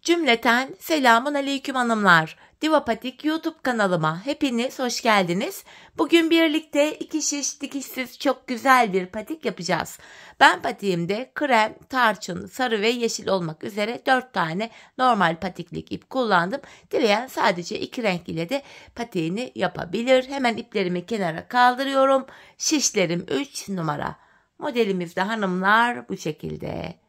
Cümleten selamun aleyküm hanımlar. Divapatik YouTube kanalıma hepiniz hoş geldiniz. Bugün birlikte 2 şiş dikişsiz çok güzel bir patik yapacağız. Ben patiğimde krem, tarçın, sarı ve yeşil olmak üzere 4 tane normal patiklik ip kullandım. Dileyen sadece 2 renk ile de patiğini yapabilir. Hemen iplerimi kenara kaldırıyorum. Şişlerim 3 numara. Modelimizde hanımlar bu şekilde.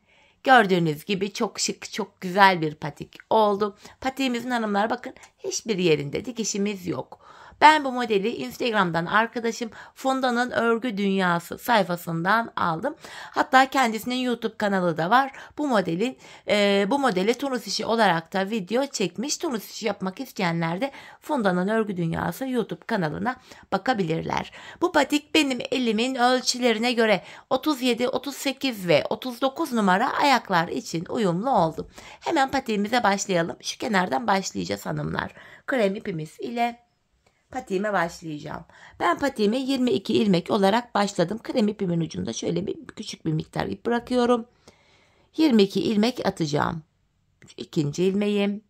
Gördüğünüz gibi çok şık, çok güzel bir patik oldu. Patiğimizin hanımlar bakın hiçbir yerinde dikişimiz yok. Ben bu modeli Instagram'dan arkadaşım Funda'nın Örgü Dünyası sayfasından aldım. Hatta kendisinin YouTube kanalı da var. Bu modeli turnus işi olarak da video çekmiş. Turnus işi yapmak isteyenler de Funda'nın Örgü Dünyası YouTube kanalına bakabilirler. Bu patik benim elimin ölçülerine göre 37, 38 ve 39 numara ayaklar için uyumlu oldu. Hemen patiğimize başlayalım. Şu kenardan başlayacağız hanımlar. Krem ipimiz ile patiğime başlayacağım. Ben patiğime 22 ilmek olarak başladım. Krem ipimin ucunda şöyle küçük bir miktar ip bırakıyorum. 22 ilmek atacağım. İkinci ilmeğim.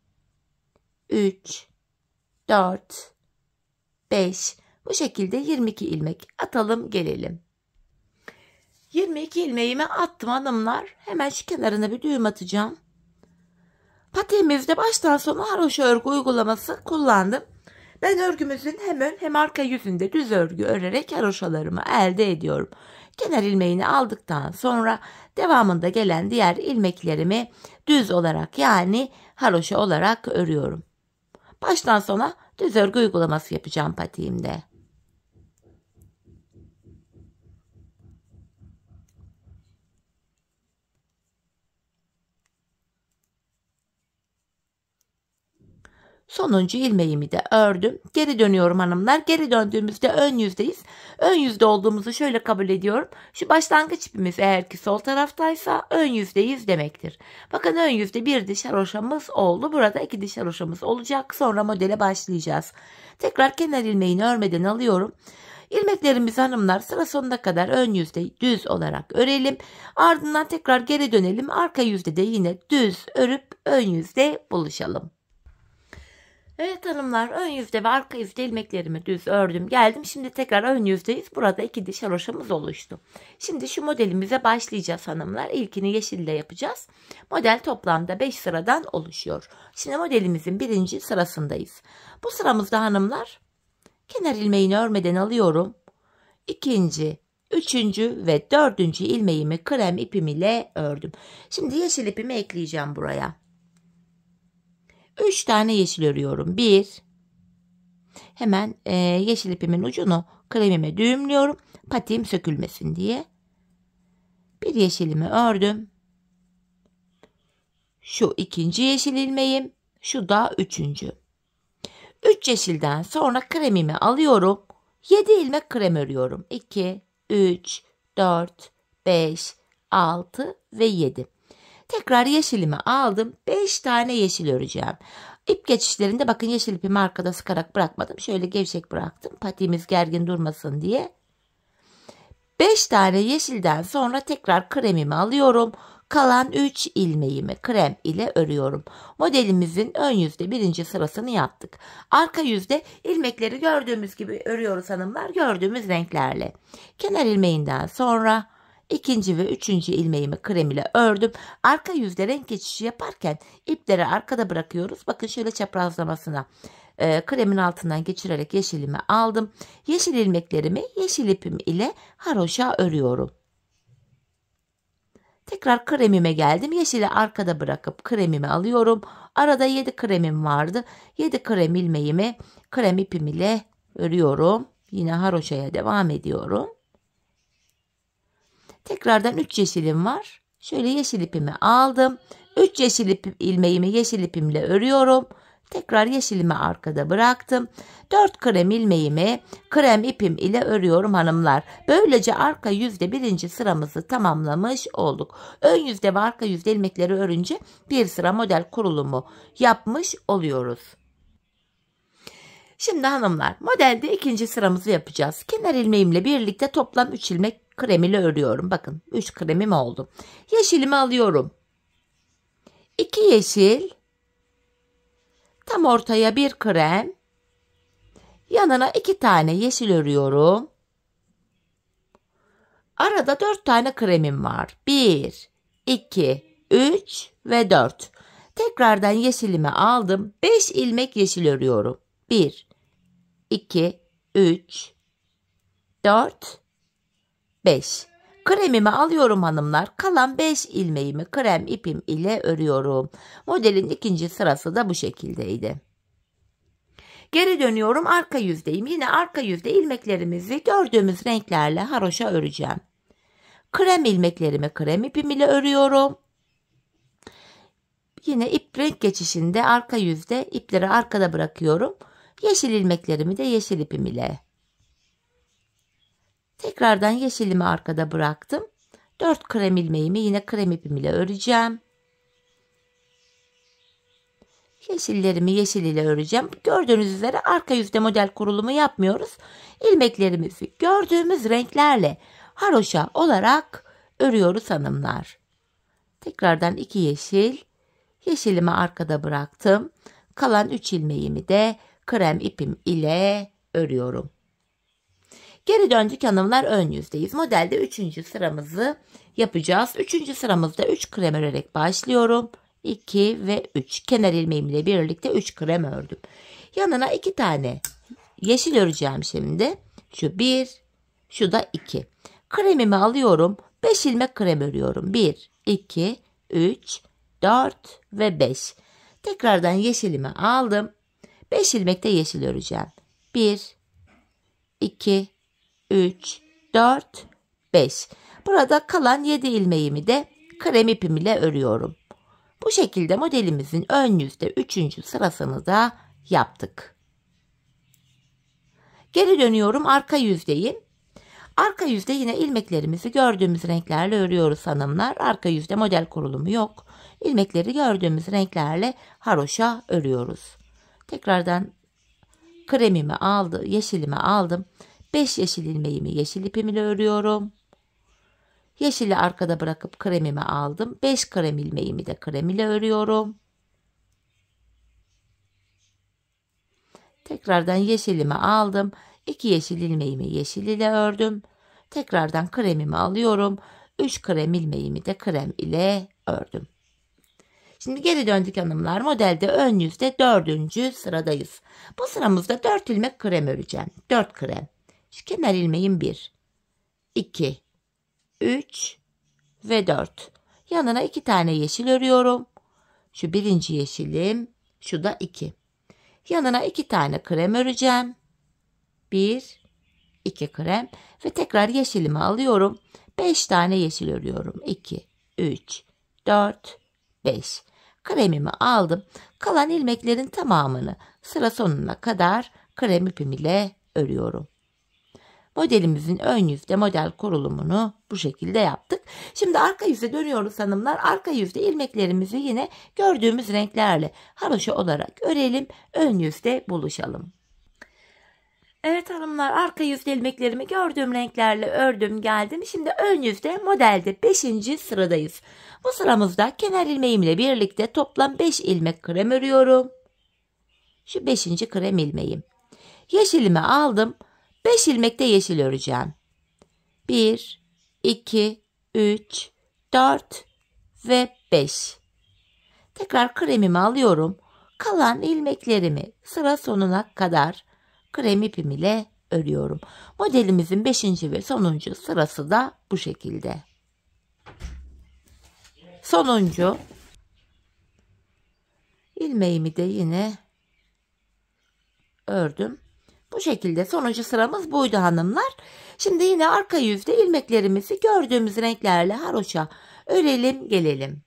3, 4, 5. Bu şekilde 22 ilmek atalım gelelim. 22 ilmeğimi attım hanımlar. Hemen şu kenarına bir düğüm atacağım. Patiğimizde baştan sona haroşa örgü uygulaması kullandım. Ben örgümüzün hem ön hem arka yüzünde düz örgü örerek haroşalarımı elde ediyorum. Kenar ilmeğini aldıktan sonra devamında gelen diğer ilmeklerimi düz olarak yani haroşa olarak örüyorum. Baştan sona düz örgü uygulaması yapacağım patiğimde. Sonuncu ilmeğimi de ördüm. Geri dönüyorum hanımlar. Geri döndüğümüzde ön yüzdeyiz. Ön yüzde olduğumuzu şöyle kabul ediyorum. Şu başlangıç ipimiz eğer ki sol taraftaysa ön yüzdeyiz demektir. Bakın ön yüzde bir diş haroşamız oldu. Burada 2 diş haroşamız olacak. Sonra modele başlayacağız. Tekrar kenar ilmeğini örmeden alıyorum. İlmeklerimizi hanımlar sıra sonuna kadar ön yüzde düz olarak örelim. Ardından tekrar geri dönelim. Arka yüzde de yine düz örüp ön yüzde buluşalım. Evet hanımlar, ön yüzde ve arka yüzde ilmeklerimi düz ördüm geldim. Şimdi tekrar ön yüzdeyiz. Burada 2 diş haroşamız oluştu. Şimdi şu modelimize başlayacağız hanımlar. İlkini yeşille yapacağız. Model toplamda 5 sıradan oluşuyor. Şimdi modelimizin 1. sırasındayız. Bu sıramızda hanımlar kenar ilmeğini örmeden alıyorum. 2. 3. ve 4. ilmeğimi krem ipim ile ördüm. Şimdi yeşil ipimi ekleyeceğim buraya. 3 tane yeşil örüyorum. 1. Hemen yeşil ipimin ucunu kremime düğümlüyorum. Patiğim sökülmesin diye. Bir yeşilimi ördüm. Şu 2. yeşil ilmeğim. Şu da 3. 3 yeşilden sonra kremimi alıyorum. 7 ilmek krem örüyorum. 2, 3, 4, 5, 6 ve 7. Tekrar yeşilimi aldım. 5 tane yeşil öreceğim. İp geçişlerinde bakın yeşil ipimi arkada sıkarak bırakmadım. Şöyle gevşek bıraktım. Patiğimiz gergin durmasın diye. 5 tane yeşilden sonra tekrar kremimi alıyorum. Kalan 3 ilmeğimi krem ile örüyorum. Modelimizin ön yüzde 1. sırasını yaptık. Arka yüzde ilmekleri gördüğümüz gibi örüyoruz hanımlar. Gördüğümüz renklerle. Kenar ilmeğinden sonra 2. ve 3. ilmeğimi krem ile ördüm. Arka yüzde renk geçişi yaparken ipleri arkada bırakıyoruz. Bakın şöyle çaprazlamasına kremin altından geçirerek yeşilimi aldım. Yeşil ilmeklerimi yeşil ipim ile haroşa örüyorum. Tekrar kremime geldim. Yeşili arkada bırakıp kremimi alıyorum. Arada 7 kremim vardı. 7 krem ilmeğimi krem ipim ile örüyorum. Yine haroşaya devam ediyorum. Tekrardan 3 yeşilim var. Şöyle yeşil ipimi aldım. 3 yeşil ilmeğimi yeşil ipimle örüyorum. Tekrar yeşilimi arkada bıraktım. 4 krem ilmeğimi krem ipim ile örüyorum hanımlar. Böylece arka yüzde 1. sıramızı tamamlamış olduk. Ön yüzde ve arka yüzde ilmekleri örünce bir sıra model kurulumu yapmış oluyoruz. Şimdi hanımlar modelde 2. sıramızı yapacağız. Kenar ilmeğimle birlikte toplam 3 ilmek krem ile örüyorum. Bakın 3 kremim oldu. Yeşilimi alıyorum. 2 yeşil, Tam ortaya bir krem. Yanına 2 tane yeşil örüyorum. Arada 4 tane kremim var. 1, 2, 3 ve 4. Tekrardan yeşilimi aldım. 5 ilmek yeşil örüyorum. 1, 2, 3, 4, 5. Kremimi alıyorum hanımlar. Kalan 5 ilmeğimi krem ipim ile örüyorum. Modelin ikinci sırası da bu şekildeydi. Geri dönüyorum, arka yüzdeyim. Yine arka yüzde ilmeklerimizi gördüğümüz renklerle haroşa öreceğim. Krem ilmeklerimi krem ipim ile örüyorum. Yine ip renk geçişinde arka yüzde ipleri arkada bırakıyorum. Yeşil ilmeklerimi de yeşil ipim ile. Tekrardan yeşilimi arkada bıraktım. 4 krem ilmeğimi yine krem ipim ile öreceğim. Yeşillerimi yeşil ile öreceğim. Gördüğünüz üzere arka yüzde model kurulumu yapmıyoruz. İlmeklerimizi gördüğümüz renklerle haroşa olarak örüyoruz hanımlar. Tekrardan 2 yeşil. Yeşilimi arkada bıraktım. Kalan 3 ilmeğimi de krem ipim ile örüyorum. Geri döndük hanımlar, ön yüzdeyiz. Modelde 3. sıramızı yapacağız. 3. sıramızda 3 krem örerek başlıyorum. 2 ve 3. Kenar ilmeğimle birlikte 3 krem ördüm. Yanına 2 tane yeşil öreceğim şimdi. Şu 1, şu da 2. Kremimi alıyorum. 5 ilmek krem örüyorum. 1, 2, 3, 4 ve 5. Tekrardan yeşilimi aldım. 5 ilmek de yeşil öreceğim. 1, 2, 3, 4, 5. Burada kalan 7 ilmeğimi de krem ipim ile örüyorum. Bu şekilde modelimizin ön yüzde 3. sırasını da yaptık. Geri dönüyorum, arka yüzdeyim. Arka yüzde yine ilmeklerimizi gördüğümüz renklerle örüyoruz hanımlar. Arka yüzde model kurulumu yok. İlmekleri gördüğümüz renklerle haroşa örüyoruz. Tekrardan kremimi aldım, yeşilimi aldım. 5 yeşil ilmeğimi yeşil ipim ile örüyorum. Yeşili arkada bırakıp kremimi aldım. 5 krem ilmeğimi de krem ile örüyorum. Tekrardan yeşilimi aldım. 2 yeşil ilmeğimi yeşil ile ördüm. Tekrardan kremimi alıyorum. 3 krem ilmeğimi de krem ile ördüm. Şimdi geri döndük hanımlar. Modelde ön yüzde 4. sıradayız. Bu sıramızda 4 ilmek krem öreceğim. 4 krem. Şu kenar ilmeğim 1, 2, 3 ve 4. Yanına 2 tane yeşil örüyorum. Şu birinci yeşilim, şu da 2. Yanına 2 tane krem öreceğim. 1, 2 krem ve tekrar yeşilimi alıyorum. 5 tane yeşil örüyorum. 2, 3, 4, 5. Kremimi aldım. Kalan ilmeklerin tamamını sıra sonuna kadar krem ipim ile örüyorum. Modelimizin ön yüzde model kurulumunu bu şekilde yaptık. Şimdi arka yüze dönüyoruz hanımlar. Arka yüzde ilmeklerimizi yine gördüğümüz renklerle haroşa olarak örelim. Ön yüzde buluşalım. Evet hanımlar, arka yüzde ilmeklerimi gördüğüm renklerle ördüm geldim. Şimdi ön yüzde modelde 5. sıradayız. Bu sıramızda kenar ilmeğimle birlikte toplam 5 ilmek krem örüyorum. Şu 5. krem ilmeğim. Yeşilimi aldım. 5 ilmek de yeşil öreceğim. 1, 2, 3, 4 ve 5. Tekrar kremimi alıyorum. Kalan ilmeklerimi sıra sonuna kadar krem ipim ile örüyorum. Modelimizin 5. ve sonuncu sırası da bu şekilde. Sonuncu ilmeğimi de yine ördüm. Bu şekilde sonuncu sıramız buydu hanımlar. Şimdi yine arka yüzde ilmeklerimizi gördüğümüz renklerle haroşa örelim gelelim.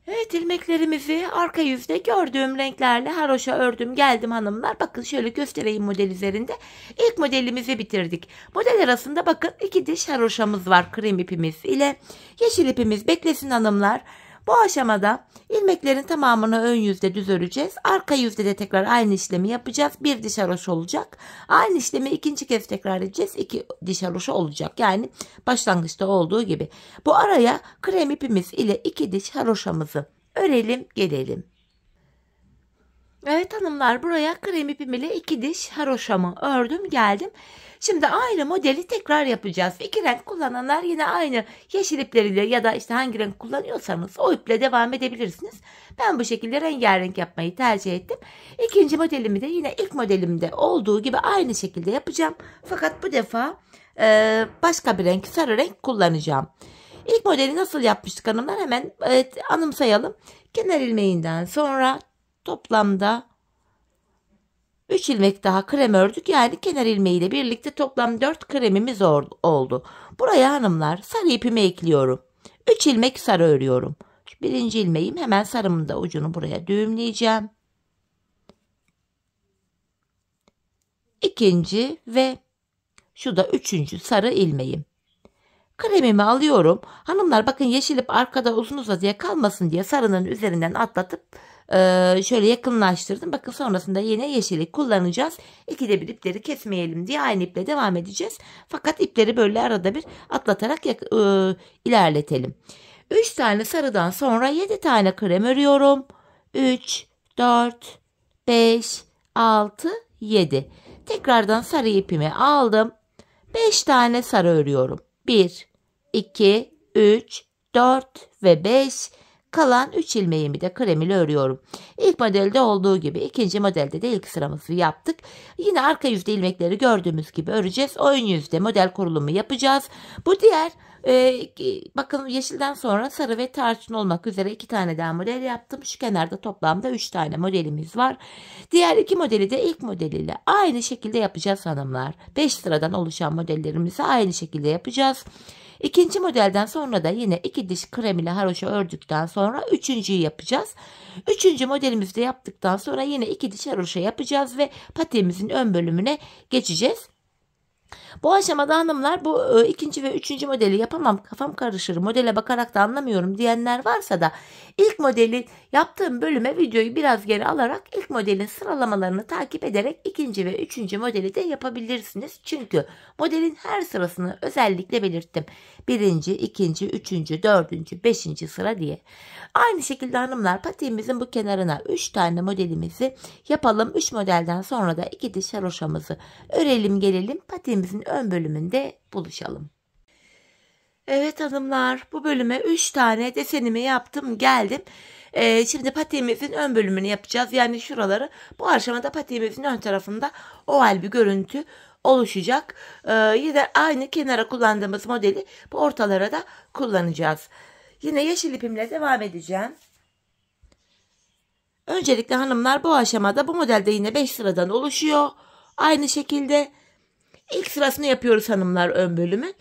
Evet, ilmeklerimizi arka yüzde gördüğüm renklerle haroşa ördüm geldim hanımlar. Bakın şöyle göstereyim model üzerinde. İlk modelimizi bitirdik. Model arasında bakın 2 diş haroşamız var krem ipimiz ile. Yeşil ipimiz beklesin hanımlar. Bu aşamada ilmeklerin tamamını ön yüzde düz öreceğiz. Arka yüzde de tekrar aynı işlemi yapacağız. 1 diş haroşa olacak. Aynı işlemi ikinci kez tekrar edeceğiz. 2 diş haroşa olacak. Yani başlangıçta olduğu gibi. Bu araya krem ipimiz ile 2 diş haroşamızı örelim gelelim. Evet hanımlar, buraya krem ipim ile 2 diş haroşamı ördüm geldim. Şimdi aynı modeli tekrar yapacağız. 2 renk kullananlar yine aynı yeşil ipleriyle ya da işte hangi renk kullanıyorsanız o iple devam edebilirsiniz. Ben bu şekilde rengarenk yapmayı tercih ettim. İkinci modelimi de yine ilk modelimde olduğu gibi aynı şekilde yapacağım. Fakat bu defa başka bir renk, sarı renk kullanacağım. İlk modeli nasıl yapmıştık hanımlar? Hemen anımsayalım. Kenar ilmeğinden sonra toplamda 3 ilmek daha krem ördük. Yani kenar ilmeğiyle birlikte toplam 4 kremimiz oldu. Buraya hanımlar sarı ipimi ekliyorum. 3 ilmek sarı örüyorum. Birinci ilmeğim, hemen sarımın da ucunu buraya düğümleyeceğim. İkinci ve şu da üçüncü sarı ilmeğim. Kremimi alıyorum. Hanımlar bakın, yeşil ip arkada uzun uzadıya kalmasın diye sarının üzerinden atlatıp şöyle yakınlaştırdım. Bakın sonrasında yine yeşili kullanacağız. İkide bir ipleri kesmeyelim diye aynı iple devam edeceğiz. Fakat ipleri böyle arada bir atlatarak ilerletelim. 3 tane sarıdan sonra 7 tane krem örüyorum. 3, 4, 5, 6, 7. Tekrardan sarı ipimi aldım. 5 tane sarı örüyorum. 1, 2, 3, 4 ve 5. Kalan 3 ilmeğimi de krem ile örüyorum. İlk modelde olduğu gibi ikinci modelde de ilk sıramızı yaptık. Yine arka yüzde ilmekleri gördüğümüz gibi öreceğiz. Ön yüzde model kurulumu yapacağız. Bu diğer bakın, yeşilden sonra sarı ve tarçın olmak üzere 2 tane daha model yaptım. Şu kenarda toplamda 3 tane modelimiz var. Diğer 2 modeli de ilk modeliyle aynı şekilde yapacağız hanımlar. 5 sıradan oluşan modellerimizi aynı şekilde yapacağız. İkinci modelden sonra da yine 2 diş krem ile haroşa ördükten sonra üçüncüyü yapacağız. Üçüncü modelimizi de yaptıktan sonra yine 2 diş haroşa yapacağız ve patiğimizin ön bölümüne geçeceğiz. Bu aşamada hanımlar, bu ikinci ve üçüncü modeli yapamam, kafam karışır, modele bakarak da anlamıyorum diyenler varsa da ilk modeli yaptığım bölüme videoyu biraz geri alarak ilk modelin sıralamalarını takip ederek ikinci ve üçüncü modeli de yapabilirsiniz. Çünkü modelin her sırasını özellikle belirttim. Birinci, ikinci, üçüncü, dördüncü, beşinci sıra diye. Aynı şekilde hanımlar, patiğimizin bu kenarına 3 tane modelimizi yapalım. 3 modelden sonra da 2 diş haroşamızı örelim gelelim. Patiğimizin ön bölümünde buluşalım. Evet hanımlar, bu bölüme 3 tane desenimi yaptım geldim. Şimdi patiğimizin ön bölümünü yapacağız. Yani şuraları, bu aşamada patiğimizin ön tarafında oval bir görüntü oluşacak. Yine aynı kenara kullandığımız modeli bu ortalara da kullanacağız. Yine yeşil ipimle devam edeceğim. Öncelikle hanımlar, bu aşamada bu modelde yine 5 sıradan oluşuyor. Aynı şekilde ilk sırasını yapıyoruz hanımlar, ön bölümü.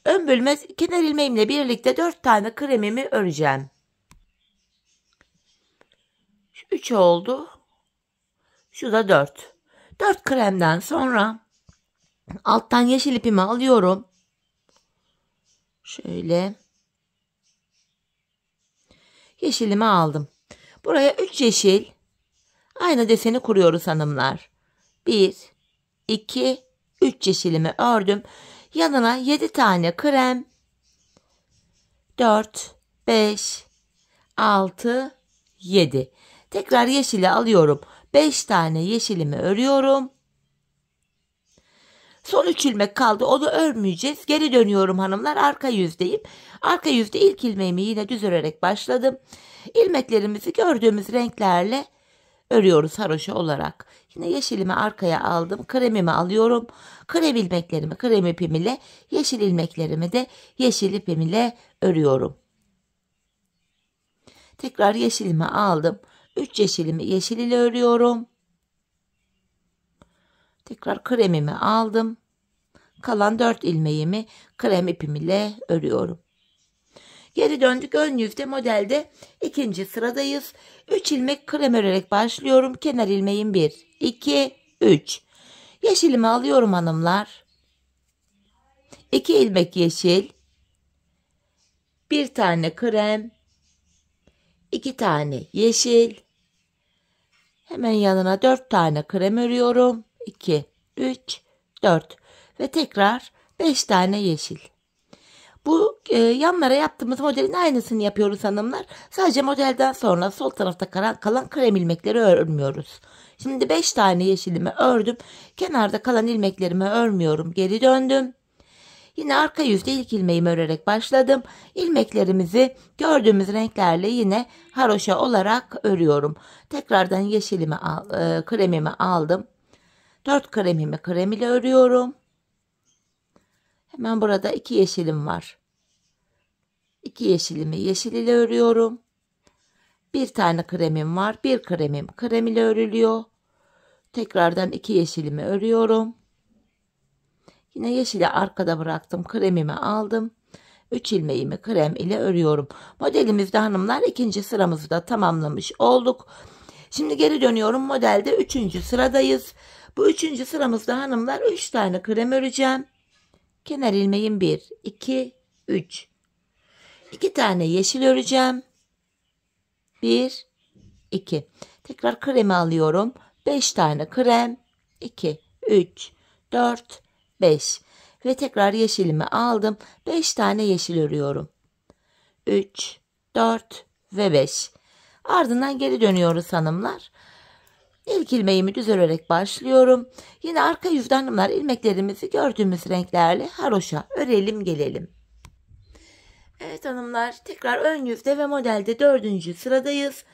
Ön bölüme kenar ilmeğimle birlikte 4 tane kremimi öreceğim. 3 oldu. Şu da 4. 4 kremden sonra alttan yeşil ipimi alıyorum. Şöyle. Yeşilimi aldım. Buraya 3 yeşil. Aynı deseni kuruyoruz hanımlar. 1, 2, 3 yeşilimi ördüm. Yanına 7 tane krem. 4, 5, 6, 7. Tekrar yeşili alıyorum. 5 tane yeşilimi örüyorum. Son 3 ilmek kaldı. Onu örmeyeceğiz. Geri dönüyorum hanımlar. Arka yüzdeyim. Arka yüzde ilk ilmeğimi yine düz örerek başladım. İlmeklerimizi gördüğümüz renklerle örüyoruz haroşa olarak. Yine yeşilimi arkaya aldım. Kremimi alıyorum. Krem ilmeklerimi krem ipim ile, yeşil ilmeklerimi de yeşil ipim ile örüyorum. Tekrar yeşilimi aldım. 3 yeşilimi yeşil ile örüyorum. Tekrar kremimi aldım. Kalan 4 ilmeğimi krem ipim ile örüyorum. Geri döndük. Ön yüzde modelde ikinci sıradayız. 3 ilmek krem örerek başlıyorum. Kenar ilmeğim 1, 2, 3. Yeşilimi alıyorum hanımlar. 2 ilmek yeşil. 1 tane krem. 2 tane yeşil. Hemen yanına 4 tane krem örüyorum. 2, 3, 4 ve tekrar 5 tane yeşil. Bu yanlara yaptığımız modelin aynısını yapıyoruz hanımlar. Sadece modelden sonra sol tarafta kalan krem ilmekleri örmüyoruz. Şimdi 5 tane yeşilimi ördüm. Kenarda kalan ilmeklerimi örmüyorum. Geri döndüm. Yine arka yüzde ilk ilmeğimi örerek başladım. İlmeklerimizi gördüğümüz renklerle yine haroşa olarak örüyorum. Tekrardan yeşilimi kremimi aldım. 4 kremimi krem ile örüyorum. Hemen burada 2 yeşilim var. 2 yeşilimi yeşil ile örüyorum. Bir tane kremim var. Bir kremim krem ile örülüyor. Tekrardan 2 yeşilimi örüyorum. Yine yeşili arkada bıraktım. Kremimi aldım. 3 ilmeğimi krem ile örüyorum. Modelimizde hanımlar ikinci sıramızı da tamamlamış olduk. Şimdi geri dönüyorum. Modelde 3. sıradayız. Bu 3. sıramızda hanımlar 3 tane krem öreceğim. Kenar ilmeğim 1, 2, 3. 2 tane yeşil öreceğim. 1, 2. Tekrar kremi alıyorum. 5 tane krem. 2, 3, 4, 5. Ve tekrar yeşilimi aldım. 5 tane yeşil örüyorum. 3, 4 ve 5. Ardından geri dönüyoruz hanımlar. İlk ilmeğimi düz örerek başlıyorum. Yine arka yüzde hanımlar ilmeklerimizi gördüğümüz renklerle haroşa örelim gelelim. Evet hanımlar, tekrar ön yüzde ve modelde 4. sıradayız.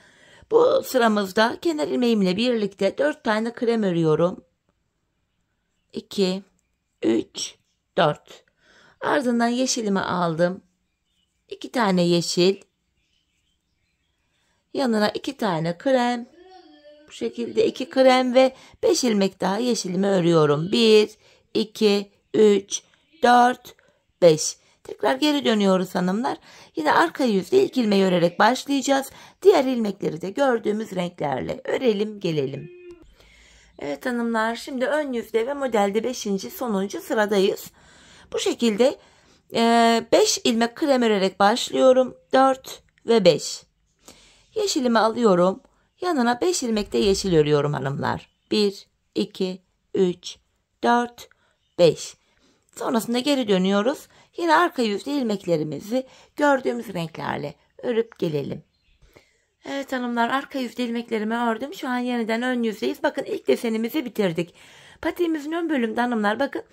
Bu sıramızda kenar ilmeğimle birlikte 4 tane krem örüyorum. 2, 3, 4. Ardından yeşilimi aldım. 2 tane yeşil. Yanına 2 tane krem. Bu şekilde 2 krem ve 5 ilmek daha yeşilimi örüyorum. 1, 2, 3, 4, 5. Tekrar geri dönüyoruz hanımlar. Yine arka yüzde ilk ilmeği örerek başlayacağız. Diğer ilmekleri de gördüğümüz renklerle örelim gelelim. Evet hanımlar, şimdi ön yüzde ve modelde 5. sonuncu sıradayız. Bu şekilde 5 ilmek krem örerek başlıyorum. 4 ve 5. Yeşilimi alıyorum. Yanına 5 ilmek de yeşil örüyorum hanımlar. 1, 2, 3, 4, 5. Sonrasında geri dönüyoruz. Yine arka yüzde ilmeklerimizi gördüğümüz renklerle örüp gelelim. Evet hanımlar, arka yüzde ilmeklerimi ördüm. Şu an yeniden ön yüzdeyiz. Bakın ilk desenimizi bitirdik. Patiğimizin ön bölümünde hanımlar bakın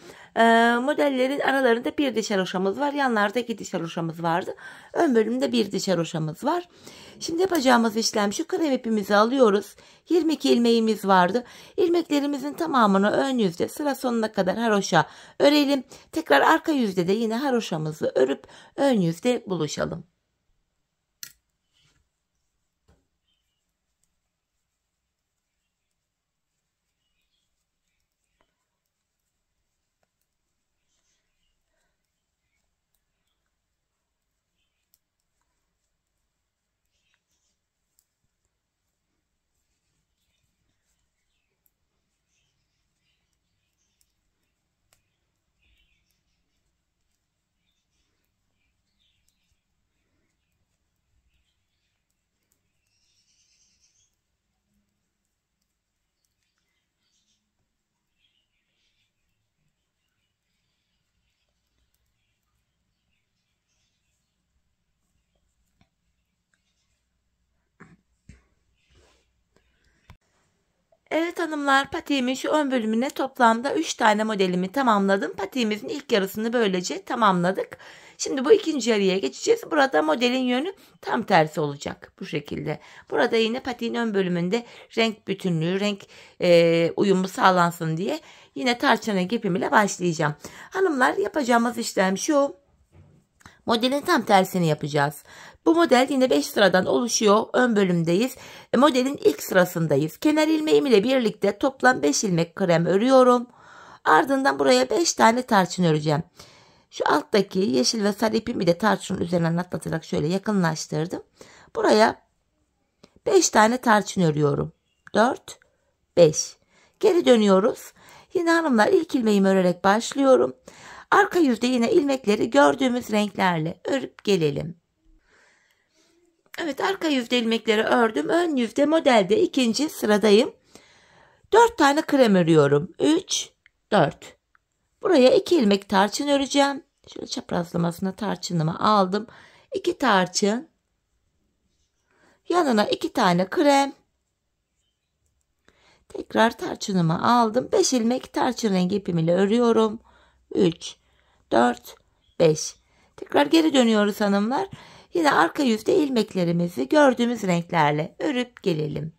modellerin aralarında bir diş haroşamız var. Yanlarda 2 diş haroşamız vardı. Ön bölümde bir diş haroşamız var. Şimdi yapacağımız işlem şu: krem ipimizi alıyoruz. 22 ilmeğimiz vardı. İlmeklerimizin tamamını ön yüzde sıra sonuna kadar haroşa örelim. Tekrar arka yüzde de yine haroşamızı örüp ön yüzde buluşalım. Evet hanımlar, patiğimin şu ön bölümüne toplamda 3 tane modelimi tamamladım. Patiğimizin ilk yarısını böylece tamamladık. Şimdi bu ikinci yarıya geçeceğiz. Burada modelin yönü tam tersi olacak. Bu şekilde. Burada yine patiğin ön bölümünde renk bütünlüğü, renk uyumu sağlansın diye yine tarçın renk ipimle başlayacağım. Hanımlar, yapacağımız işlem şu: modelin tam tersini yapacağız. Bu model yine 5 sıradan oluşuyor. Ön bölümdeyiz. Modelin ilk sırasındayız. Kenar ilmeğim ile birlikte toplam 5 ilmek krem örüyorum. Ardından buraya 5 tane tarçın öreceğim. Şu alttaki yeşil ve sarı ipimi de tarçının üzerinden atlatarak şöyle yakınlaştırdım. Buraya 5 tane tarçın örüyorum. 4, 5. Geri dönüyoruz. Yine hanımlar, ilk ilmeğimi örerek başlıyorum. Arka yüzde yine ilmekleri gördüğümüz renklerle örüp gelelim. Evet, arka yüzde ilmekleri ördüm. Ön yüzde modelde 2. sıradayım. 4 tane krem örüyorum. 3, 4. Buraya 2 ilmek tarçın öreceğim. Şöyle çaprazlamasına tarçınımı aldım. 2 tarçın. Yanına 2 tane krem. Tekrar tarçınımı aldım. 5 ilmek tarçın rengi ipimle örüyorum. 3, 4, 5. Tekrar geri dönüyoruz hanımlar. Yine arka yüzde ilmeklerimizi gördüğümüz renklerle örüp gelelim.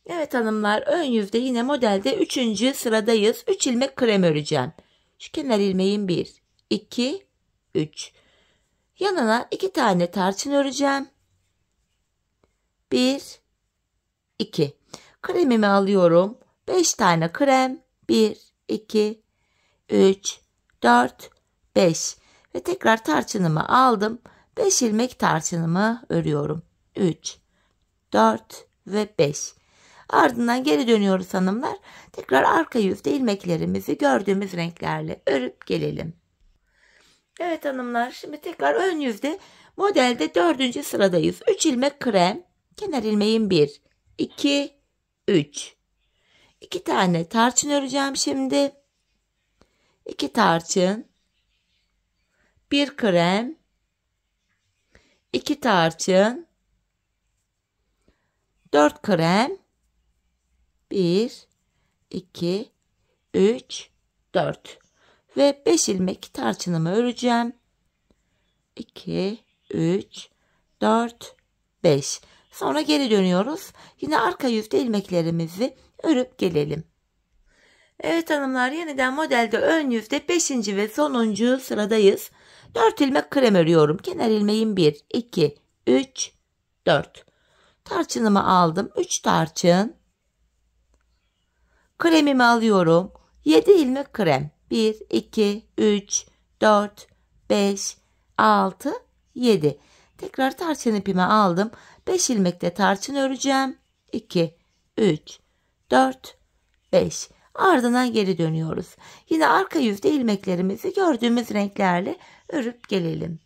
Evet hanımlar, ön yüzde yine modelde 3. sıradayız. 3 ilmek krem öreceğim. Şu kenar ilmeğim 1, 2, 3. Yanına 2 tane tarçın öreceğim. 1, 2. Kremimi alıyorum. 5 tane krem. 1, 2, 3, 4, 5. Ve tekrar tarçınımı aldım. 5 ilmek tarçınımı örüyorum. 3, 4 ve 5. Ardından geri dönüyoruz hanımlar. Tekrar arka yüzde ilmeklerimizi gördüğümüz renklerle örüp gelelim. Evet hanımlar, şimdi tekrar ön yüzde modelde 4. sıradayız. 3 ilmek krem. Kenar ilmeğim 1, 2, 3. 2 tane tarçın öreceğim şimdi. 2 tarçın. 1 krem. 2 tarçın. 4 krem. 1, 2, 3, 4. Ve 5 ilmek tarçınımı öreceğim. 2, 3, 4, 5. Sonra geri dönüyoruz. Yine arka yüzde ilmeklerimizi örüp gelelim. Evet hanımlar, yeniden modelde ön yüzde 5. ve sonuncu sıradayız. 4 ilmek krem örüyorum. Kenar ilmeğim 1, 2, 3, 4. Tarçınımı aldım. 3 tarçın. Kremimi alıyorum. 7 ilmek krem. 1, 2, 3, 4, 5, 6, 7. Tekrar tarçın ipimi aldım. 5 ilmekte tarçın öreceğim. 2, 3, 4, 5. Ardından geri dönüyoruz. Yine arka yüzde ilmeklerimizi gördüğümüz renklerle örüp gelelim.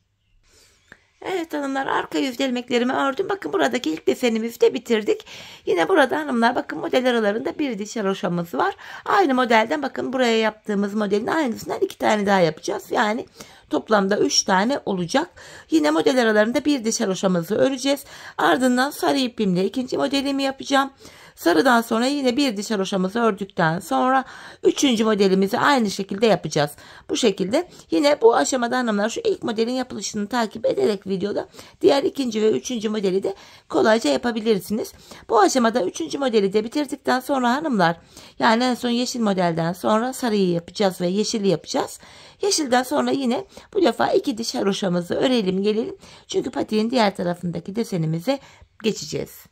Evet hanımlar, arka yüzde ilmeklerimi ördüm. Bakın buradaki ilk desenimizi de bitirdik. Yine burada hanımlar bakın model aralarında bir diş haroşamız var. Aynı modelden bakın buraya yaptığımız modelin aynısından 2 tane daha yapacağız. Yani toplamda 3 tane olacak. Yine model aralarında bir diş haroşamızı öreceğiz. Ardından sarı ipimle ikinci modelimi yapacağım. Sarıdan sonra yine bir diş haroşamızı ördükten sonra 3. modelimizi aynı şekilde yapacağız. Bu şekilde yine bu aşamada hanımlar şu ilk modelin yapılışını takip ederek videoda diğer 2. ve 3. modeli de kolayca yapabilirsiniz. Bu aşamada 3. modeli de bitirdikten sonra hanımlar, yani en son yeşil modelden sonra sarıyı yapacağız ve yeşili yapacağız. Yeşilden sonra yine bu defa 2 diş haroşamızı örelim gelelim. Çünkü patiğin diğer tarafındaki desenimize geçeceğiz.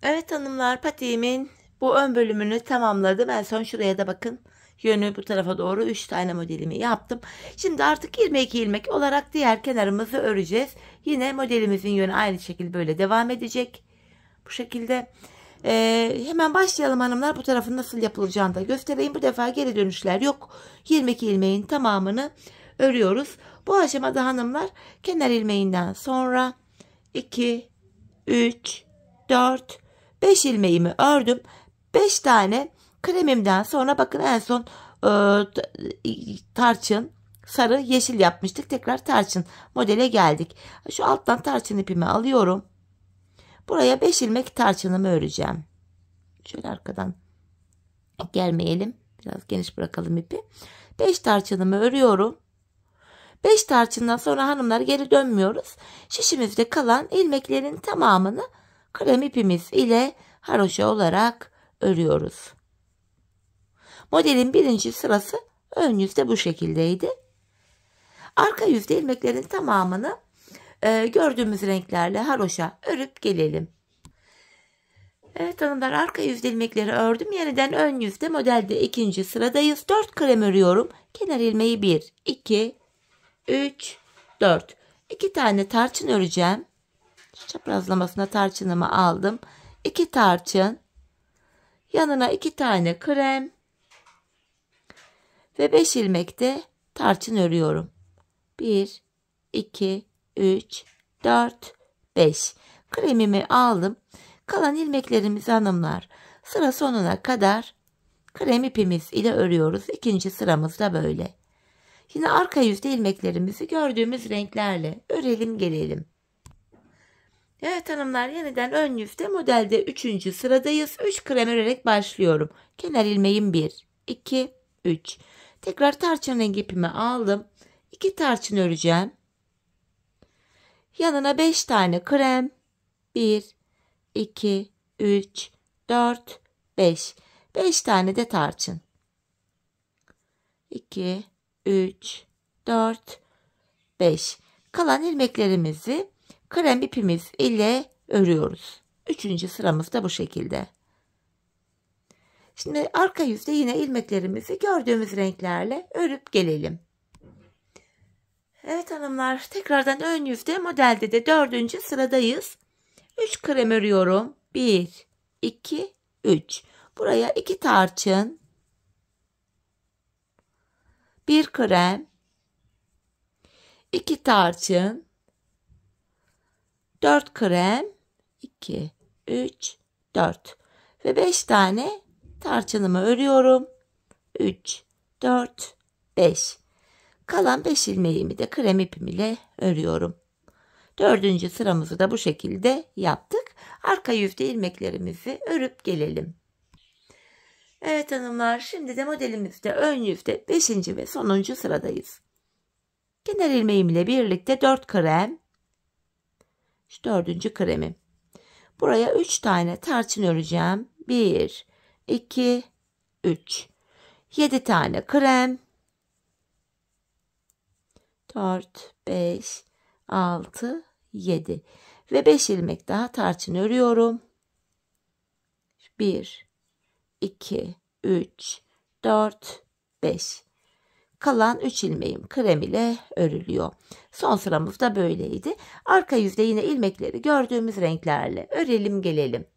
Evet hanımlar, patiğimin bu ön bölümünü tamamladım. En son şuraya da bakın, yönü bu tarafa doğru 3 tane modelimi yaptım. Şimdi artık 22 ilmek olarak diğer kenarımızı öreceğiz. Yine modelimizin yönü aynı şekilde böyle devam edecek. Bu şekilde hemen başlayalım hanımlar. Bu tarafın nasıl yapılacağını da göstereyim. Bu defa geri dönüşler yok. 22 ilmeğin tamamını örüyoruz. Bu aşamada hanımlar kenar ilmeğinden sonra 2, 3, 4, 5 ilmeğimi ördüm. 5 tane kremimden sonra bakın en son tarçın, sarı, yeşil yapmıştık. Tekrar tarçın modele geldik. Şu alttan tarçın ipimi alıyorum. Buraya 5 ilmek tarçınımı öreceğim. Şöyle arkadan gelmeyelim. Biraz geniş bırakalım ipi. 5 tarçınımı örüyorum. 5 tarçından sonra hanımlar geri dönmüyoruz. Şişimizde kalan ilmeklerin tamamını krem ipimiz ile haroşa olarak örüyoruz. Modelin 1. sırası ön yüzde bu şekildeydi. Arka yüzde ilmeklerin tamamını gördüğümüz renklerle haroşa örüp gelelim. Evet hanımlar, arka yüzde ilmekleri ördüm. Yeniden ön yüzde modelde 2. sıradayız. 4 krem örüyorum. Kenar ilmeği 1, 2, 3, 4. 2 tane tarçın öreceğim. Çaprazlamasına tarçınımı aldım. 2 tarçın. Yanına 2 tane krem. Ve 5 ilmekte tarçın örüyorum. 1, 2, 3, 4, 5. Kremimi aldım. Kalan ilmeklerimizi hanımlar sıra sonuna kadar krem ipimiz ile örüyoruz. 2. sıramız da böyle. Yine arka yüzde ilmeklerimizi gördüğümüz renklerle örelim gelelim. Evet hanımlar, yeniden ön yüzde modelde 3. sıradayız. 3 krem örerek başlıyorum. Kenar ilmeğim 1, 2, 3. Tekrar tarçın rengi ipimi aldım. 2 tarçın öreceğim. Yanına 5 tane krem. 1, 2, 3, 4, 5. 5 tane de tarçın. 2, 3, 4, 5. Kalan ilmeklerimizi krem ipimiz ile örüyoruz. 3. sıramız da bu şekilde. Şimdi arka yüzde yine ilmeklerimizi gördüğümüz renklerle örüp gelelim. Evet hanımlar, tekrardan ön yüzde modelde de 4. sıradayız. 3 krem örüyorum. 1, 2, 3. Buraya 2 tarçın, 1 krem, 2 tarçın, 4 krem, 2, 3, 4 ve 5 tane tarçınımı örüyorum. 3, 4, 5. Kalan 5 ilmeğimi de krem ipim ile örüyorum. 4. sıramızı da bu şekilde yaptık. Arka yüzde ilmeklerimizi örüp gelelim. Evet hanımlar, şimdi de modelimizde ön yüzde 5. ve sonuncu sıradayız. Kenar ilmeğim ile birlikte 4 krem. Şu 4. kremim. Buraya 3 tane tarçın öreceğim. 1, 2, 3. 7 tane krem. 4, 5, 6, 7. Ve 5 ilmek daha tarçın örüyorum. 1, 2, 3, 4, 5. Kalan 3 ilmeğim krem ile örülüyor. Son sıramız da böyleydi. Arka yüzde yine ilmekleri gördüğümüz renklerle örelim gelelim.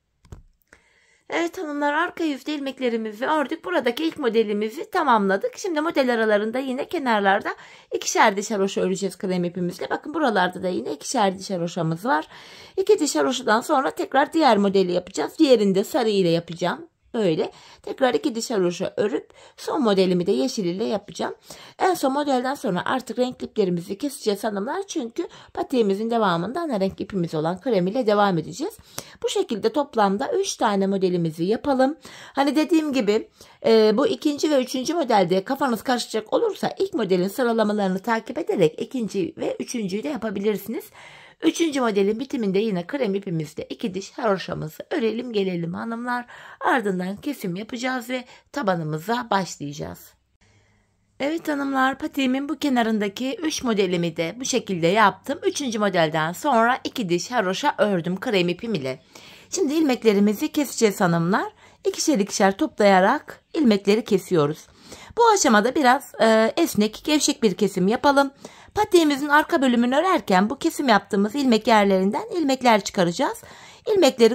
Evet hanımlar, arka yüzde ilmeklerimizi ördük. Buradaki ilk modelimizi tamamladık. Şimdi model aralarında yine kenarlarda ikişer dişer roşa öreceğiz krem ipimizle. Bakın buralarda da yine ikişer dişer roşamız var. 2 dişer roşadan sonra tekrar diğer modeli yapacağız. Diğerini de sarı ile yapacağım. Böyle tekrar 2 dişer roşa örüp son modelimi de yeşil ile yapacağım. En son modelden sonra artık renk iplerimizi keseceğiz hanımlar. Çünkü patiğimizin devamında ana renk ipimiz olan krem ile devam edeceğiz. Bu şekilde toplamda 3 tane modelimizi yapalım. Hani dediğim gibi bu 2. ve 3. modelde kafanız karışacak olursa ilk modelin sıralamalarını takip ederek 2. ve 3.'yü de yapabilirsiniz. 3. modelin bitiminde yine krem ipimizde 2 diş haroşamızı örelim gelelim hanımlar. Ardından kesim yapacağız ve tabanımıza başlayacağız. Evet hanımlar, patiğimin bu kenarındaki 3 modelimi de bu şekilde yaptım. 3. modelden sonra 2 diş haroşa ördüm krem ipim ile. Şimdi ilmeklerimizi keseceğiz hanımlar. İkişer ikişer toplayarak ilmekleri kesiyoruz. Bu aşamada biraz esnek, gevşek bir kesim yapalım. Patiğimizin arka bölümünü örerken bu kesim yaptığımız ilmek yerlerinden ilmekler çıkaracağız. İlmekleri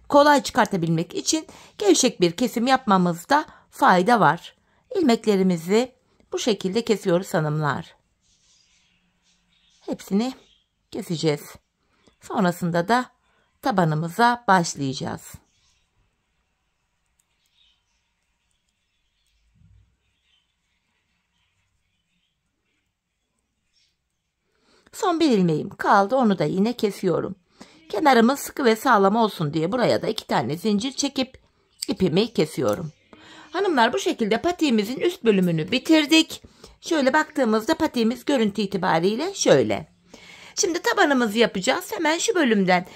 kolay çıkartabilmek için gevşek bir kesim yapmamızda fayda var. İlmeklerimizi bu şekilde kesiyoruz hanımlar. Hepsini keseceğiz. Sonrasında da tabanımıza başlayacağız. Son bir ilmeğim kaldı, onu da yine kesiyorum. Kenarımız sıkı ve sağlam olsun diye buraya da 2 tane zincir çekip ipimi kesiyorum. Hanımlar, bu şekilde patiğimizin üst bölümünü bitirdik. Şöyle baktığımızda patiğimiz görüntü itibariyle şöyle. Şimdi tabanımızı yapacağız. Hemen şu bölümden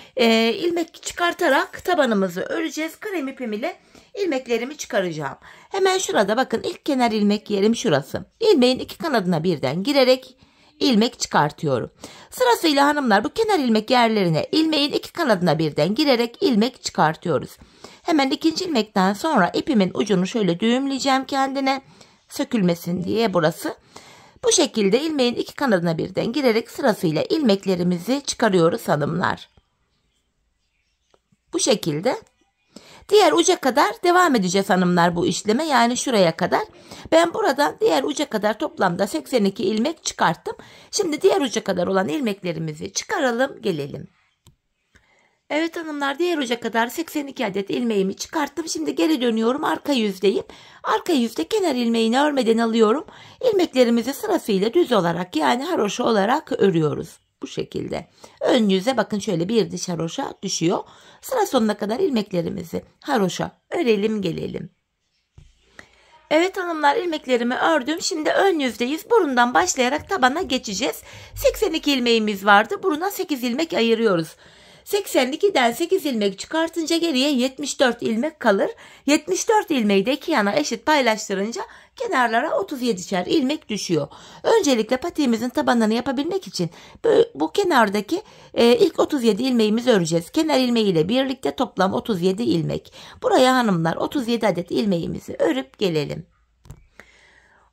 ilmek çıkartarak tabanımızı öreceğiz. Krem ipim ile ilmeklerimi çıkaracağım. Hemen şurada bakın, ilk kenar ilmek yerim şurası. İlmeğin 2 kanadına birden girerek ilmek çıkartıyorum. Sırasıyla hanımlar bu kenar ilmek yerlerine ilmeğin 2 kanadına birden girerek ilmek çıkartıyoruz. Hemen 2. ilmekten sonra ipimin ucunu şöyle düğümleyeceğim kendine, sökülmesin diye burası. Bu şekilde ilmeğin 2 kanadına birden girerek sırasıyla ilmeklerimizi çıkarıyoruz hanımlar. Bu şekilde diğer uca kadar devam edeceğiz hanımlar bu işleme. Yani şuraya kadar. Ben buradan diğer uca kadar toplamda 82 ilmek çıkarttım. Şimdi diğer uca kadar olan ilmeklerimizi çıkaralım gelelim. Evet hanımlar, diğer uca kadar 82 adet ilmeğimi çıkarttım. Şimdi geri dönüyorum, arka yüzdeyim. Arka yüzde kenar ilmeğini örmeden alıyorum. İlmeklerimizi sırasıyla düz olarak, yani haroşa olarak örüyoruz. Bu şekilde. Ön yüze bakın, şöyle bir diş haroşa düşüyor. Sıra sonuna kadar ilmeklerimizi haroşa örelim gelelim. Evet hanımlar, ilmeklerimi ördüm. Şimdi ön yüzdeyiz. Burundan başlayarak tabana geçeceğiz. 82 ilmeğimiz vardı. Buruna 8 ilmek ayırıyoruz. 82'den 8 ilmek çıkartınca geriye 74 ilmek kalır. 74 ilmeği de iki yana eşit paylaştırınca kenarlara 37'şer ilmek düşüyor. Öncelikle patiğimizin tabanını yapabilmek için bu kenardaki ilk 37 ilmeğimizi öreceğiz. Kenar ilmeğiyle birlikte toplam 37 ilmek. Buraya hanımlar 37 adet ilmeğimizi örüp gelelim.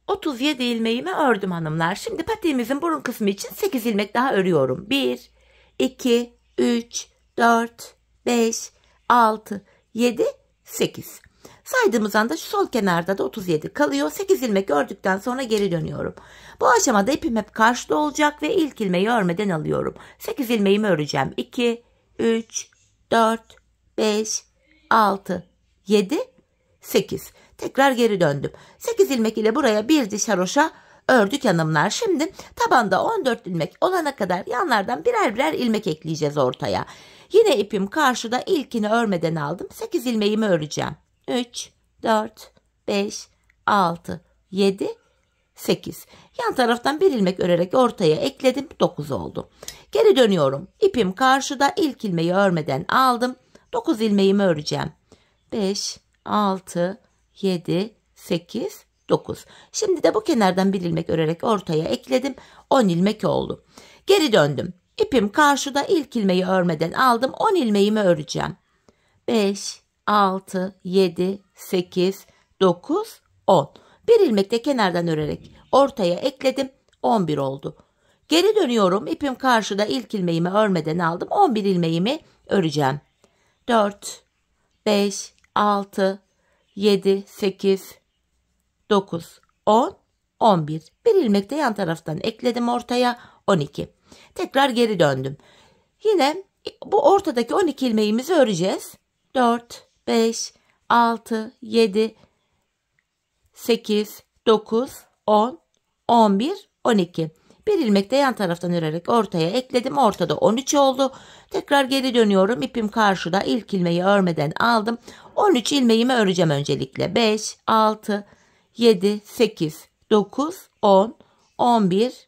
37 ilmeğimi ördüm hanımlar. Şimdi patiğimizin burun kısmı için 8 ilmek daha örüyorum. 1, 2, 3, 4, 5, 6, 7, 8. Saydığımız anda şu sol kenarda da 37 kalıyor. 8 ilmek ördükten sonra geri dönüyorum. Bu aşamada ipim hep karşıda olacak ve ilk ilmeği örmeden alıyorum. 8 ilmeğimi öreceğim. 2, 3, 4, 5, 6, 7, 8. Tekrar geri döndüm. 8 ilmek ile buraya bir diş haroşa ördük hanımlar. Şimdi tabanda 14 ilmek olana kadar yanlardan birer birer ilmek ekleyeceğiz ortaya. Yine ipim karşıda, ilkini örmeden aldım. 8 ilmeğimi öreceğim. 3, 4, 5, 6, 7, 8. Yan taraftan bir ilmek örerek ortaya ekledim. 9 oldu. Geri dönüyorum. İpim karşıda, ilk ilmeği örmeden aldım. 9 ilmeğimi öreceğim. 5, 6, 7, 8, 9. Şimdi de bu kenardan bir ilmek örerek ortaya ekledim. 10 ilmek oldu. Geri döndüm. İpim karşıda, ilk ilmeği örmeden aldım. 10 ilmeğimi öreceğim. 5, 6, 7, 8, 9, 10. Bir ilmek de kenardan örerek ortaya ekledim. 11 oldu. Geri dönüyorum. İpim karşıda, ilk ilmeğimi örmeden aldım. 11 ilmeğimi öreceğim. 4, 5, 6, 7, 8, 9, 10, 11. Bir ilmek de yan taraftan ekledim ortaya. 12. Tekrar geri döndüm. Yine bu ortadaki 12 ilmeğimizi öreceğiz. 4, 5, 6, 7, 8, 9, 10, 11, 12. Bir ilmek de yan taraftan örerek ortaya ekledim. Ortada 13 oldu. Tekrar geri dönüyorum. İpim karşıda, ilk ilmeği örmeden aldım. 13 ilmeğimi öreceğim öncelikle. 5, 6, 7, 8, 9, 10, 11,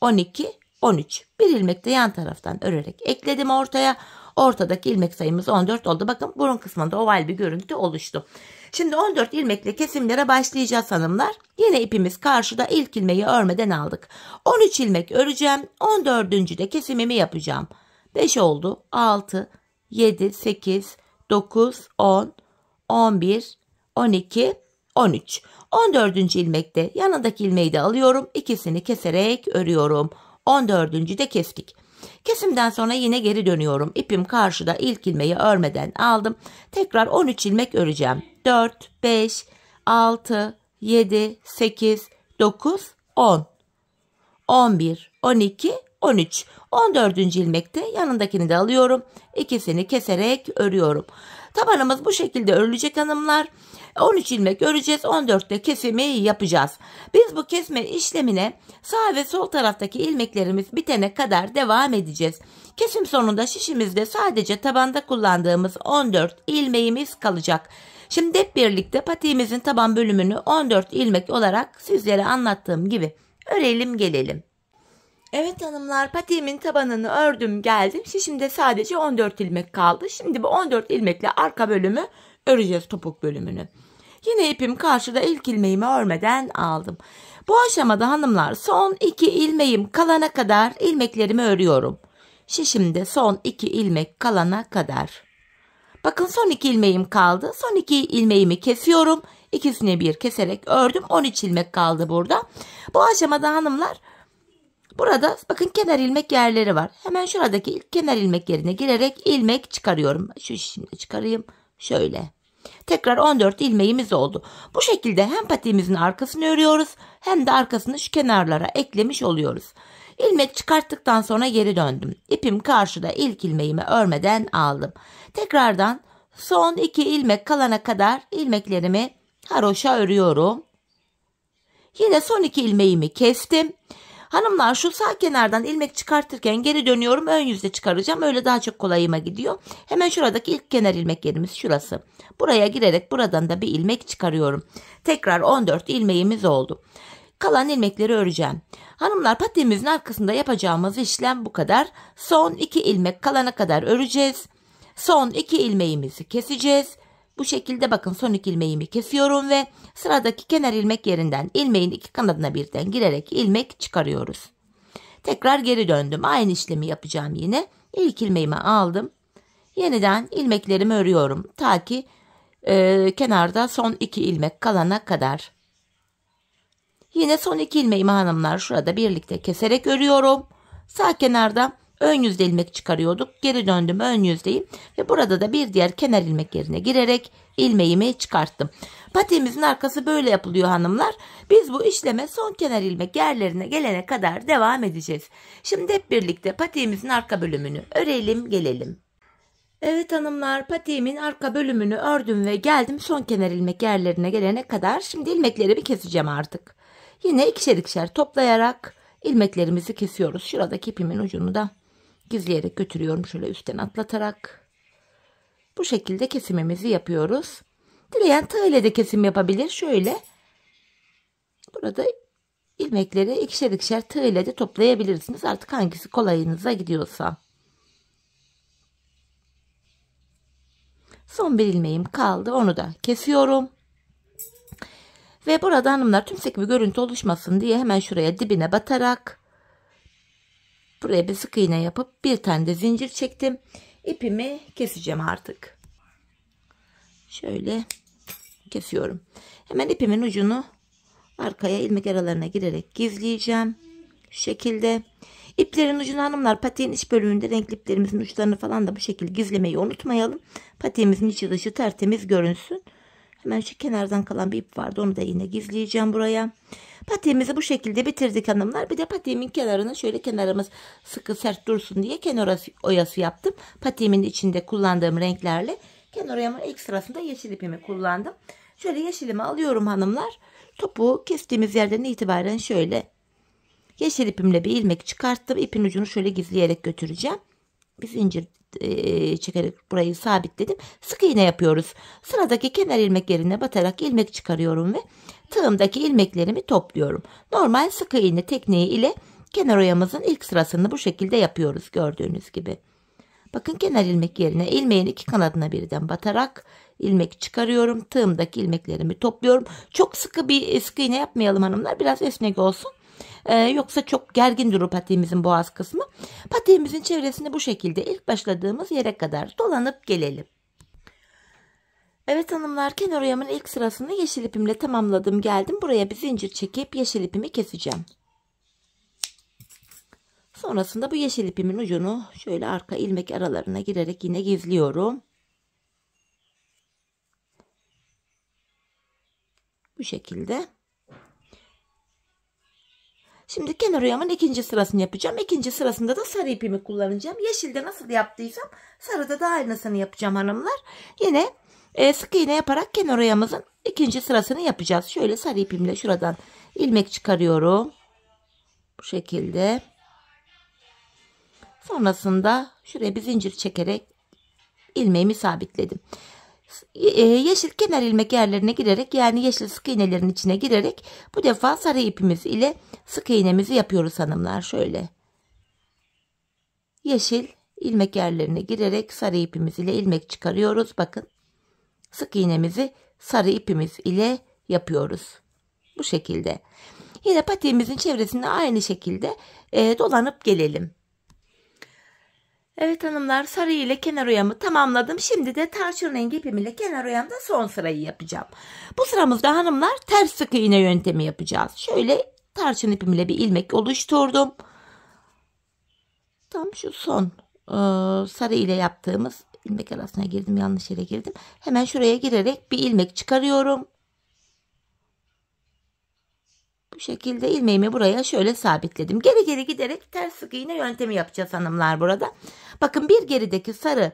12, 13. Bir ilmek de yan taraftan örerek ekledim ortaya. Ortadaki ilmek sayımız 14 oldu. Bakın burun kısmında oval bir görüntü oluştu. Şimdi 14 ilmekle kesimlere başlayacağız hanımlar. Yine ipimiz karşıda, ilk ilmeği örmeden aldık. 13 ilmek öreceğim. 14. de kesimimi yapacağım. 5 oldu. 6, 7, 8, 9, 10, 11, 12, 13. 14. ilmekte yanındaki ilmeği de alıyorum. İkisini keserek örüyorum. 14. de kestik. Kesimden sonra yine geri dönüyorum. İpim karşıda, ilk ilmeği örmeden aldım. Tekrar 13 ilmek öreceğim. 4, 5, 6, 7, 8, 9, 10, 11, 12, 13. 14. ilmekte yanındakini de alıyorum. İkisini keserek örüyorum. Tabanımız bu şekilde örülecek hanımlar. 13 ilmek öreceğiz. 14'te kesimi yapacağız. Biz bu kesme işlemine sağ ve sol taraftaki ilmeklerimiz bitene kadar devam edeceğiz. Kesim sonunda şişimizde sadece tabanda kullandığımız 14 ilmeğimiz kalacak. Şimdi hep birlikte patiğimizin taban bölümünü 14 ilmek olarak sizlere anlattığım gibi örelim gelelim. Evet hanımlar, patiğimin tabanını ördüm geldim. Şişimde sadece 14 ilmek kaldı. Şimdi bu 14 ilmekle arka bölümü öreceğiz, topuk bölümünü. Yine ipim karşıda, ilk ilmeğimi örmeden aldım. Bu aşamada hanımlar son 2 ilmeğim kalana kadar ilmeklerimi örüyorum. Şişimde son 2 ilmek kalana kadar. Bakın son 2 ilmeğim kaldı. Son 2 ilmeğimi kesiyorum. İkisini bir keserek ördüm. 13 ilmek kaldı burada. Bu aşamada hanımlar, burada bakın kenar ilmek yerleri var. Hemen şuradaki ilk kenar ilmek yerine girerek ilmek çıkarıyorum. Şu şimdi çıkarayım. Şöyle. Tekrar 14 ilmeğimiz oldu. Bu şekilde hem patiğimizin arkasını örüyoruz hem de arkasını şu kenarlara eklemiş oluyoruz. İlmek çıkarttıktan sonra geri döndüm. İpim karşıda, ilk ilmeğimi örmeden aldım. Tekrardan son 2 ilmek kalana kadar ilmeklerimi haroşa örüyorum. Yine son 2 ilmeğimi kestim. Hanımlar, şu sağ kenardan ilmek çıkartırken geri dönüyorum. Ön yüzde çıkaracağım. Öyle daha çok kolayıma gidiyor. Hemen şuradaki ilk kenar ilmek yerimiz şurası. Buraya girerek buradan da bir ilmek çıkarıyorum. Tekrar 14 ilmeğimiz oldu. Kalan ilmekleri öreceğim. Hanımlar, patiğimizin arkasında yapacağımız işlem bu kadar. Son 2 ilmek kalana kadar öreceğiz. Son 2 ilmeğimizi keseceğiz. Bu şekilde bakın, son 2 ilmeğimi kesiyorum ve sıradaki kenar ilmek yerinden ilmeğin 2 kanadına birden girerek ilmek çıkarıyoruz. Tekrar geri döndüm. Aynı işlemi yapacağım yine. İlk ilmeğimi aldım. Yeniden ilmeklerimi örüyorum. Ta ki kenarda son 2 ilmek kalana kadar. Yine son 2 ilmeğimi hanımlar şurada birlikte keserek örüyorum. Sağ kenarda ön yüzde ilmek çıkarıyorduk. Geri döndüm, ön yüzdeyim ve burada da bir diğer kenar ilmek yerine girerek ilmeğimi çıkarttım. Patiğimizin arkası böyle yapılıyor hanımlar. Biz bu işleme son kenar ilmek yerlerine gelene kadar devam edeceğiz. Şimdi hep birlikte patiğimizin arka bölümünü örelim gelelim. Evet hanımlar, patiğimin arka bölümünü ördüm ve geldim son kenar ilmek yerlerine gelene kadar. Şimdi ilmeklerimi keseceğim artık. Yine ikişer ikişer toplayarak ilmeklerimizi kesiyoruz. Şuradaki ipimin ucunu da gizleyerek götürüyorum, şöyle üstten atlatarak. Bu şekilde kesimimizi yapıyoruz. Dileyen tığ ile de kesim yapabilir. Şöyle burada ilmekleri ikişer ikişer tığ ile de toplayabilirsiniz. Artık hangisi kolayınıza gidiyorsa. Son bir ilmeğim kaldı. Onu da kesiyorum. Ve burada hanımlar, tümsek bir görüntü oluşmasın diye hemen şuraya dibine batarak buraya bir sık iğne yapıp bir tane de zincir çektim. İpimi keseceğim artık. Şöyle kesiyorum. Hemen ipimin ucunu arkaya ilmek aralarına girerek gizleyeceğim. Şu şekilde. İplerin ucunu hanımlar, patiğin iç bölümünde renkli iplerimizin uçlarını falan da bu şekilde gizlemeyi unutmayalım. Patiğimizin içi dışı tertemiz görünsün. Hemen şu kenardan kalan bir ip vardı. Onu da yine gizleyeceğim buraya. Patiğimizi bu şekilde bitirdik hanımlar. Bir de patiğimin kenarına şöyle, kenarımız sıkı sert dursun diye kenar oyası yaptım. Patiğimin içinde kullandığım renklerle. Kenar oyamın ilk sırasında yeşil ipimi kullandım. Şöyle yeşilimi alıyorum hanımlar. Topuğu kestiğimiz yerden itibaren şöyle yeşil ipimle bir ilmek çıkarttım. İpin ucunu şöyle gizleyerek götüreceğim. Bir zincir çekerek burayı sabitledim. Sık iğne yapıyoruz. Sıradaki kenar ilmek yerine batarak ilmek çıkarıyorum ve tığımdaki ilmeklerimi topluyorum. Normal sık iğne tekniği ile kenar oyamızın ilk sırasını bu şekilde yapıyoruz, gördüğünüz gibi. Bakın, kenar ilmek yerine ilmeğin 2 kanadına birden batarak ilmek çıkarıyorum. Tığımdaki ilmeklerimi topluyorum. Çok sıkı bir sık iğne yapmayalım hanımlar. Biraz esnek olsun. Yoksa çok gergin durur patiğimizin boğaz kısmı. Patiğimizin çevresini bu şekilde ilk başladığımız yere kadar dolanıp gelelim. Evet hanımlar, kenar oyamın ilk sırasını yeşil ipimle tamamladım, geldim. Buraya bir zincir çekip yeşil ipimi keseceğim. Sonrasında bu yeşil ipimin ucunu şöyle arka ilmek aralarına girerek yine gizliyorum. Bu şekilde. Şimdi kenar oyamın ikinci sırasını yapacağım. İkinci sırasında da sarı ipimi kullanacağım. Yeşilde nasıl yaptıysam sarıda da aynısını yapacağım hanımlar. Yine sık iğne yaparak kenar oyamızın ikinci sırasını yapacağız. Şöyle sarı ipimle şuradan ilmek çıkarıyorum. Bu şekilde. Sonrasında şuraya bir zincir çekerek ilmeğimi sabitledim. Yeşil kenar ilmek yerlerine girerek, yani yeşil sık iğnelerin içine girerek bu defa sarı ipimiz ile sık iğnemizi yapıyoruz hanımlar. Şöyle yeşil ilmek yerlerine girerek sarı ipimiz ile ilmek çıkarıyoruz. Bakın, sık iğnemizi sarı ipimiz ile yapıyoruz. Bu şekilde. Yine patiğimizin çevresinde aynı şekilde dolanıp gelelim. Evet hanımlar, sarı ile kenar oyamı tamamladım. Şimdi de tarçın rengi ipim ile kenar oyamda son sırayı yapacağım. Bu sıramızda hanımlar ters sık iğne yöntemi yapacağız. Şöyle tarçın ipim ile bir ilmek oluşturdum. Tam şu son sarı ile yaptığımız ilmek arasına girdim, yanlış yere girdim. Hemen şuraya girerek bir ilmek çıkarıyorum. Bu Bu şekilde ilmeğimi buraya şöyle sabitledim. Geri geri giderek ters sık iğne yöntemi yapacağız hanımlar burada. Bakın bir gerideki sarı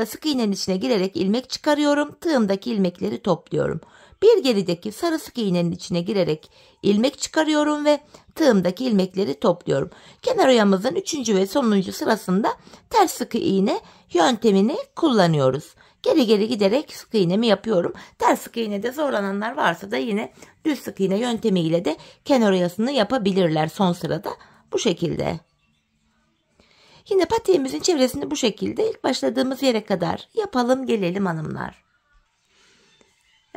sık iğnenin içine girerek ilmek çıkarıyorum. Tığımdaki ilmekleri topluyorum. Bir gerideki sarı sık iğnenin içine girerek ilmek çıkarıyorum ve tığımdaki ilmekleri topluyorum. Kenar oyamızın 3. ve sonuncu sırasında ters sık iğne yöntemini kullanıyoruz. Geri geri giderek sık iğnemi yapıyorum. Ters sık iğnede zorlananlar varsa da yine düz sık iğne yöntemiyle de kenar oyasını yapabilirler son sırada. Bu şekilde. Yine patiğimizin çevresini bu şekilde ilk başladığımız yere kadar yapalım gelelim hanımlar.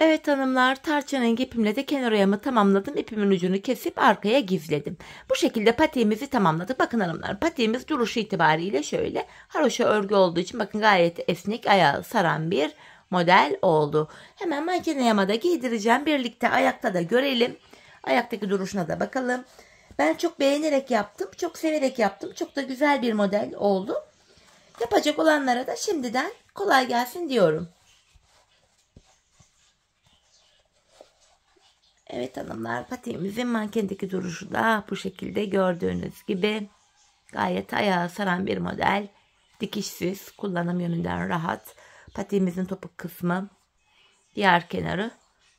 Evet hanımlar, tarçın rengi ipimle de kenar oyamı tamamladım. İpimin ucunu kesip arkaya gizledim. Bu şekilde patiğimizi tamamladık. Bakın hanımlar, patiğimiz duruşu itibariyle şöyle. Haroşa örgü olduğu için bakın gayet esnek, ayağı saran bir model oldu. Hemen manken oyama da giydireceğim. Birlikte ayakta da görelim. Ayaktaki duruşuna da bakalım. Ben çok beğenerek yaptım. Çok severek yaptım. Çok da güzel bir model oldu. Yapacak olanlara da şimdiden kolay gelsin diyorum. Evet hanımlar, patiğimizin mankendeki duruşu da bu şekilde gördüğünüz gibi gayet ayağı saran bir model. Dikişsiz, kullanım yönünden rahat. Patiğimizin topuk kısmı, diğer kenarı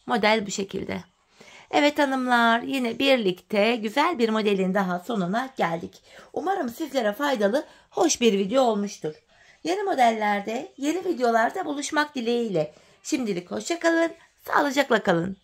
model bu şekilde. Evet hanımlar, yine birlikte güzel bir modelin daha sonuna geldik. Umarım sizlere faydalı, hoş bir video olmuştur. Yeni modellerde, yeni videolarda buluşmak dileğiyle. Şimdilik hoşça kalın, sağlıcakla kalın.